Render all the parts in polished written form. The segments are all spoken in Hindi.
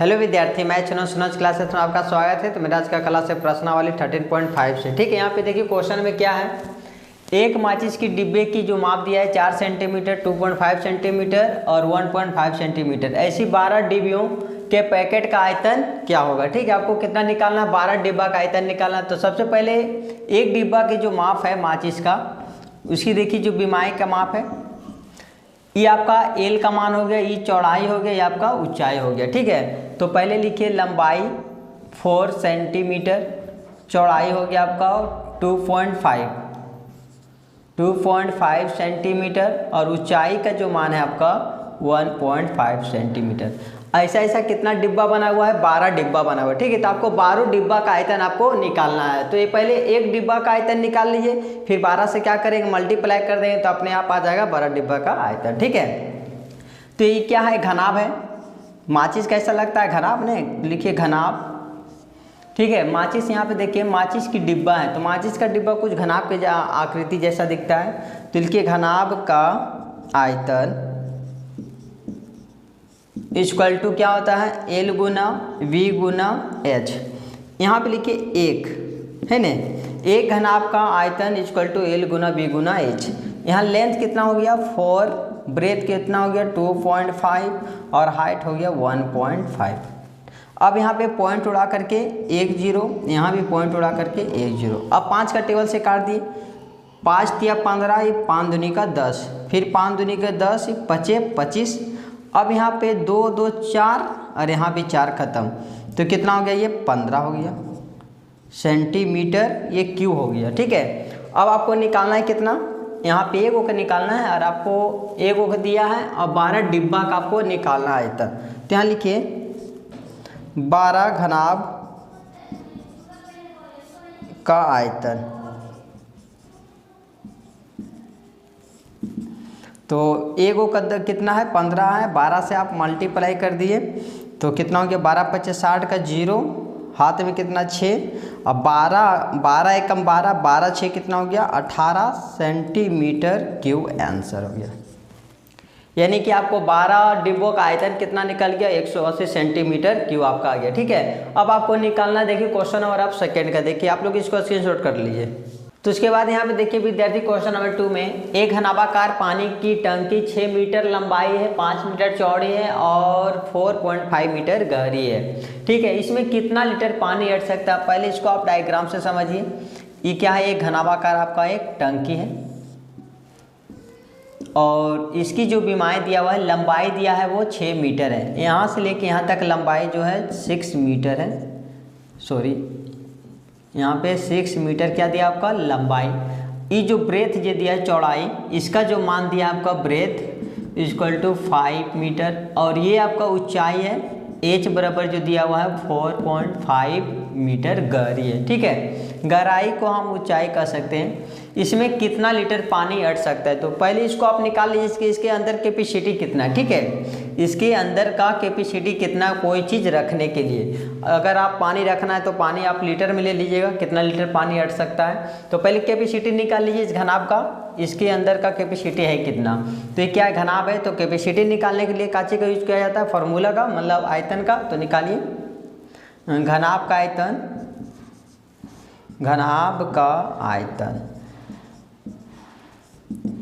हेलो विद्यार्थी, मैं चुनन सुनज क्लासेस में आपका स्वागत है। तो मेरा आज का क्लास है प्रश्नावली 13.5 से। ठीक है, यहाँ पे देखिए क्वेश्चन में क्या है, एक माचिस की डिब्बे की जो माप दिया है 4 सेंटीमीटर, 2.5 सेंटीमीटर और 1.5 सेंटीमीटर, ऐसी 12 डिब्बियों के पैकेट का आयतन क्या होगा। ठीक है, आपको कितना निकालना है, 12 डिब्बा का आयतन निकालना। तो सबसे पहले एक डिब्बा की जो माप है माचिस का, उसकी देखिए जो बीमाई का माप है, ये आपका एल का मान हो गया, ये चौड़ाई हो गया, ये आपका ऊंचाई हो गया। ठीक है, तो पहले लिखिए लंबाई 4 सेंटीमीटर, चौड़ाई हो गया आपका 2.5 सेंटीमीटर और ऊंचाई का जो मान है आपका 1.5 सेंटीमीटर। ऐसा ऐसा कितना डिब्बा बना हुआ है, 12 डिब्बा बना हुआ है। ठीक है, तो आपको 12 डिब्बा का आयतन आपको निकालना है। तो ये पहले एक डिब्बा का आयतन निकाल लीजिए, फिर 12 से क्या करेंगे, मल्टीप्लाई कर देंगे तो अपने आप आ जाएगा 12 डिब्बा का आयतन। ठीक है, तो ये क्या है, घनाभ है। माचिस कैसा लगता है, घनाभ ने लिखिए घनाभ। ठीक है, माचिस यहाँ पे देखिए माचिस की डिब्बा है, तो माचिस का डिब्बा कुछ घनाभ के आकृति जैसा दिखता है। तो लिखिए घनाभ का आयतन इक्वल टू क्या होता है, एल गुना वी गुना एच। यहाँ पे लिखिए एक है न, एक घनाभ का आयतन इक्वल टू एल गुना वी गुना एच। यहाँ लेंथ कितना हो गया 4, ब्रेथ कितना हो गया 2.5 और हाइट हो गया 1.5। अब यहाँ पे पॉइंट उड़ा करके 1 0, यहाँ भी पॉइंट उड़ा करके 1 0। अब 5 का टेबल से काट दिए, 5 तिया 15, ये 5 दूनी का 10, फिर 5 दूनी का 10, 5 25। अब यहाँ पे 2 2 4 और यहाँ भी 4 खत्म, तो कितना हो गया, ये 15 हो गया सेंटीमीटर, ये क्यू हो गया। ठीक है, अब आपको निकालना है कितना, यहाँ पे एक का निकालना है और आपको एक दिया है और 12 डिब्बा का आपको निकालना है आयतन। तो यहाँ लिखिए 12 घनाभ का आयतन। तो एक का कितना है 15 है, 12 से आप मल्टीप्लाई कर दिए तो कितना हो गया 12 25 60 का 0, हाथ में कितना 6 और 12 एकम 12, 12 6 कितना हो गया 18 सेंटीमीटर क्यूब आंसर हो गया। यानी कि आपको 12 डिब्बों का आयतन कितना निकल गया 180 सेंटीमीटर क्यूब आपका आ गया। ठीक है, अब आपको निकालना देखिए क्वेश्चन नंबर आप सेकेंड का देखिए, आप लोग इसको स्क्रीनशॉट कर लीजिए। तो उसके बाद यहाँ पे देखिए विद्यार्थी क्वेश्चन नंबर 2 में एक घनाभाकार पानी की टंकी 6 मीटर लंबाई है, 5 मीटर चौड़ी है और 4.5 मीटर गहरी है। ठीक है, इसमें कितना लीटर पानी अट सकता है, पहले इसको आप डायग्राम से समझिए। ये क्या है, एक घनाभाकार आपका एक टंकी है और इसकी जो बीमाई दिया हुआ है, लंबाई दिया है वो 6 मीटर है। यहाँ से लेके यहाँ तक लंबाई जो है 6 मीटर है, सॉरी यहाँ पे 6 मीटर क्या दिया आपका लंबाई। ये जो ब्रेथ जो दिया है चौड़ाई, इसका जो मान दिया आपका ब्रेथ इक्वल टू 5 मीटर और ये आपका ऊंचाई है h बराबर जो दिया हुआ है 4.5 मीटर गहरी है। ठीक है, गहराई को हम ऊंचाई कह सकते हैं। इसमें कितना लीटर पानी अट सकता है, तो पहले इसको आप निकाल लीजिए, इसके अंदर कैपेसिटी कितना है। ठीक है, इसके अंदर का कैपेसिटी कितना, कोई चीज़ रखने के लिए अगर आप पानी रखना है तो पानी आप लीटर में ले लीजिएगा, कितना लीटर पानी अट सकता है। तो पहले कैपेसिटी निकाल लीजिए इस घनाभ का, इसके अंदर का कैपेसिटी है कितना। तो ये क्या है, घनाभ है, तो कैपेसिटी निकालने के लिए काची का यूज किया जाता है, फार्मूला का, मतलब आयतन का। तो निकालिए घनाभ का आयतन, घनाभ का आयतन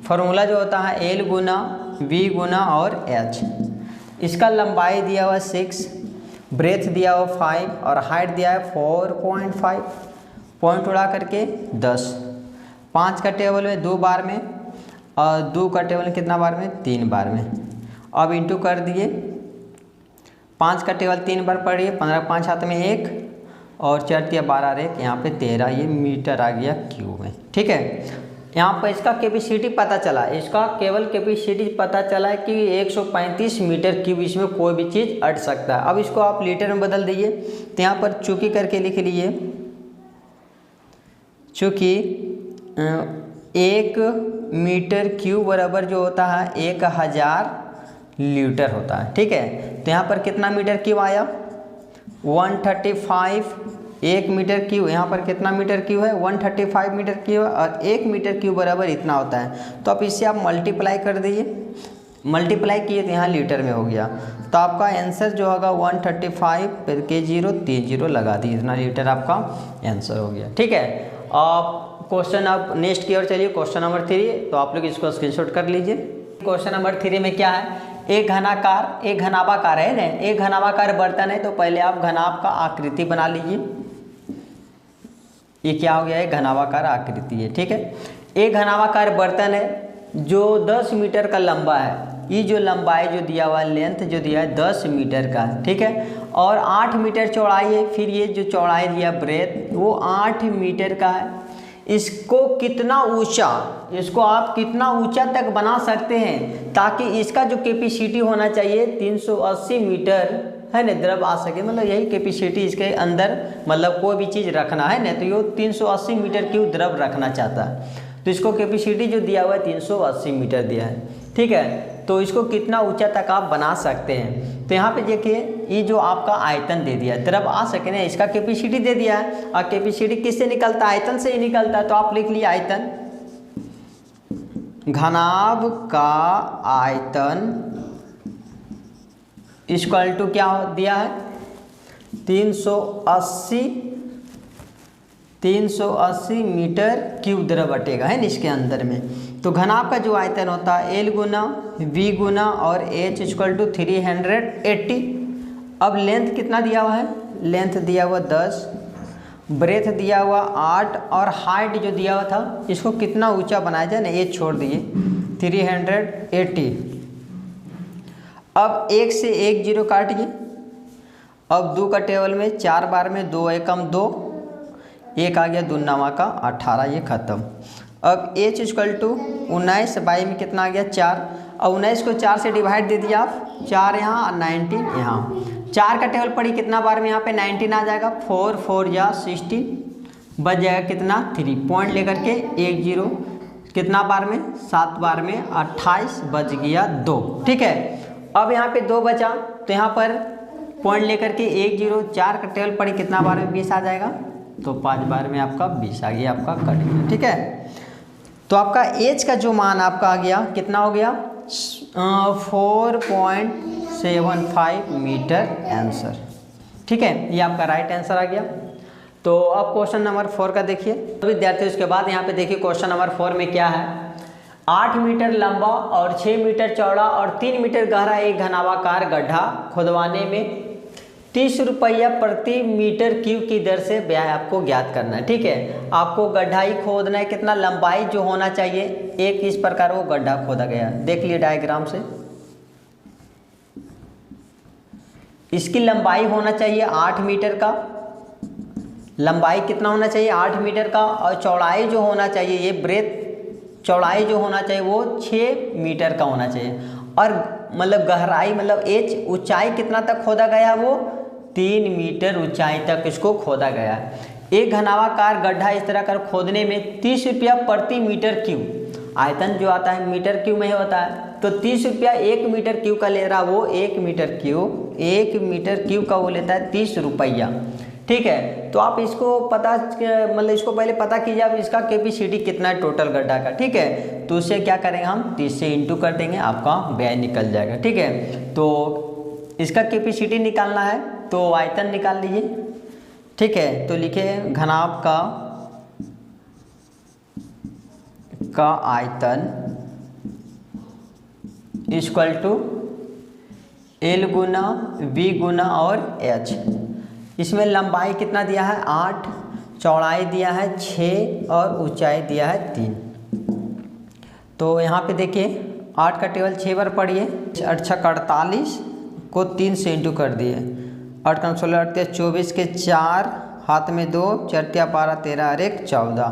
फार्मूला जो होता है एल गुना वी गुना और एच। इसका लंबाई दिया हुआ 6, ब्रेथ दिया हुआ 5 और हाइट दिया है 4.5, पॉइंट उड़ा करके 10, 5 का टेबल में 2 बार में और 2 का टेबल में कितना बार में 3 बार में। अब इंटू कर दिए, 5 का टेबल 3 बार पढ़िए, 15 5 हाथ में 1 और 4 या 12 1, यहाँ पे 13, ये मीटर आ गया क्यूब में। ठीक है, यहाँ पर इसका कैपेसिटी पता चला, इसका केवल कैपेसिटी पता चला है कि 135 मीटर क्यूब इसमें कोई भी चीज़ अट सकता है। अब इसको आप लीटर में बदल दीजिए, तो यहाँ पर चूंकि करके लिख लीजिए, चूंकि 1 मीटर क्यूब बराबर जो होता है 1000 लीटर होता है। ठीक है, तो यहाँ पर कितना मीटर क्यूब आया 135, 1 मीटर क्यूब, यहाँ पर कितना मीटर क्यूब है 135 मीटर क्यूब और 1 मीटर क्यूब बराबर इतना होता है। तो अब इससे आप मल्टीप्लाई कर दीजिए, मल्टीप्लाई किए तो यहाँ लीटर में हो गया। तो आपका आंसर जो होगा 135 पर के0 30 लगा दी, इतना लीटर आपका आंसर हो गया। ठीक है, आप क्वेश्चन आप नेक्स्ट की ओर चलिए, क्वेश्चन नंबर 3। तो आप लोग इसको स्क्रीनशॉट कर लीजिए। क्वेश्चन नंबर 3 में क्या है, एक घनाभाकार है ना, एक घनाभाकार बर्तन है। तो पहले आप घनाभ का आकृति बना लीजिए। ये क्या हो गया है, घनाभाकार आकृति है। ठीक है, एक घनाभाकार बर्तन है जो 10 मीटर का लंबा है। ये जो लंबाई जो दिया हुआ है, लेंथ जो दिया है 10 मीटर का है। ठीक है, और 8 मीटर चौड़ाई है। फिर ये जो चौड़ाई दिया ब्रेथ वो 8 मीटर का है। इसको कितना ऊंचा, इसको आप कितना ऊंचा तक बना सकते हैं ताकि इसका जो कैपेसिटी होना चाहिए 380 मीटर है ना, द्रव आ सके। मतलब यही कैपेसिटी इसके अंदर, मतलब कोई भी चीज़ रखना है ना, तो ये 380 मीटर क्यूब द्रव रखना चाहता है। तो इसको कैपेसिटी जो दिया हुआ है 380 मीटर दिया है। ठीक है, तो इसको कितना ऊंचा तक आप बना सकते हैं। तो यहाँ पे देखिए, ये जो आपका आयतन दे दिया है, द्रव आ सके ना, इसका कैपेसिटी दे दिया है। और कैपेसिटी किससे निकलता है, आयतन से ही निकलता है। तो आप लिख लिए आयतन, घनाभ का आयतन इक्वल टू क्या दिया है, 380 मीटर क्यूब द्रव बटेगा है ना इसके अंदर में। तो घनाभ का जो आयतन होता है L गुना V गुना और H इक्वल टू 380। अब लेंथ कितना दिया हुआ है, लेंथ दिया हुआ 10, ब्रेथ दिया हुआ 8 और हाइट जो दिया हुआ था इसको कितना ऊंचा बनाया जाए ना, ये छोड़ दिए 380। अब 1 से 1 0 काटिए। अब 2 का टेबल में 4 बार में 2 एकम 2, 1 आ गया 2 9 का 18, ये खत्म। अब H इक्वल टू 19 बाई में कितना आ गया 4। और 19 को 4 से डिवाइड दे दिया आप, 4 यहाँ और 19 यहाँ। 4 का टेबल पड़ी कितना बार में, यहाँ पे 19 आ जाएगा, 4 4 या 16, बच जाएगा कितना 3 पॉइंट लेकर के 1 0 कितना बार में 7 बार में 28, बच गया 2। ठीक है, अब यहाँ पे 2 बचा, तो यहाँ पर पॉइंट लेकर के 1 0, 4 का टेबल पड़ी कितना बार में 20 आ जाएगा, तो 5 बार में आपका 20 आ गया, आपका कट गया। ठीक है, तो आपका एच का जो मान आपका आ गया कितना हो गया 4.75 मीटर आंसर। ठीक है, ये आपका राइट आंसर आ गया। तो अब क्वेश्चन नंबर 4 का देखिए। तो विद्यार्थियों उसके बाद यहाँ पे देखिए क्वेश्चन नंबर 4 में क्या है, 8 मीटर लंबा और 6 मीटर चौड़ा और 3 मीटर गहरा एक घनाभाकार गड्ढा खुदवाने में 30 रुपया प्रति मीटर क्यूब की दर से व्यय आपको ज्ञात करना है। ठीक है, आपको गड्ढा ही खोदना है, कितना लंबाई जो होना चाहिए, एक इस प्रकार वो गड्ढा खोदा गया, देख लिए डायग्राम से। इसकी लंबाई होना चाहिए 8 मीटर का, लंबाई कितना होना चाहिए 8 मीटर का, और चौड़ाई जो होना चाहिए, ये ब्रेथ चौड़ाई जो होना चाहिए वो 6 मीटर का होना चाहिए। और मतलब गहराई मतलब एच ऊंचाई कितना तक खोदा गया, वो 3 मीटर ऊंचाई तक इसको खोदा गया है। एक घनाभाकार गड्ढा इस तरह कर खोदने में 30 रुपया प्रति मीटर क्यूब, आयतन जो आता है मीटर क्यूब में ही होता है, तो 30 रुपया 1 मीटर क्यूब का ले रहा, वो 1 मीटर क्यूब का वो लेता है 30 रुपया। ठीक है, तो आप इसको पता मतलब इसको पहले पता कीजिए आप इसका कैपेसिटी कितना है टोटल गड्ढा का। ठीक है, तो उससे क्या करेंगे हम 30 से इंटू कर देंगे, आपका व्यय निकल जाएगा। ठीक है, तो इसका कैपेसिटी निकालना है तो आयतन निकाल लीजिए। ठीक है, तो लिखिए घनाभ का आयतन इक्वल टू L गुना V गुना और H। इसमें लंबाई कितना दिया है 8, चौड़ाई दिया है 6 और ऊंचाई दिया है 3। तो यहाँ पे देखिए 8 का टेबल 6 बार पढ़िए, 8 6 48 को 3 से इंटू कर दिए, 8 का 16 8 24 के 4 हाथ में 2 4 12 13 और 1 14,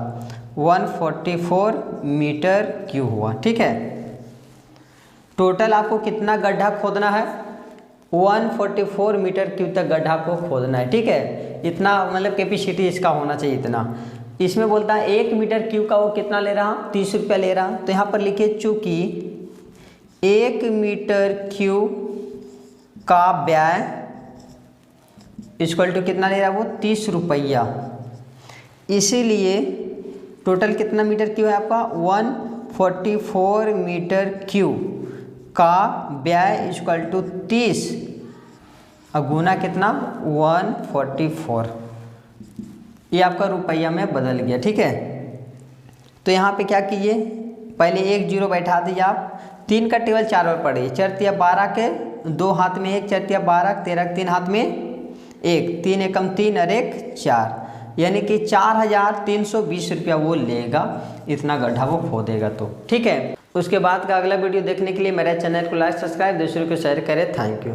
144 मीटर क्यूब हुआ। ठीक है, टोटल आपको कितना गड्ढा खोदना है 144 मीटर क्यूब तक गड्ढा को खोदना है। ठीक है, इतना मतलब कैपेसिटी इसका होना चाहिए इतना। इसमें बोलता है 1 मीटर क्यूब का वो कितना ले रहा 30 रुपया ले रहा, तो यहाँ पर लिखिए चूँकि 1 मीटर क्यूब का व्यय इक्वल टू कितना ले रहा वो 30 रुपया, इसीलिए टोटल कितना मीटर क्यूब है आपका 144 मीटर क्यूब का व्यय इक्वल टू 30 और गुना कितना 144, ये आपका रुपया में बदल गया। ठीक है, तो यहाँ पे क्या कीजिए, पहले एक जीरो बैठा दीजिए आप, 3 का टेबल 4 बार पढ़िए, 4 × 12 के 2 हाथ में 1, 4 × 12, 13 के 3 हाथ में 1, 3 एकम 3 और 1 4, यानी कि 4320 रुपया वो लेगा, इतना गड्ढा वो खोदेगा। तो ठीक है, उसके बाद का अगला वीडियो देखने के लिए मेरे चैनल को लाइक सब्सक्राइब दूसरों को शेयर करें। Thank you.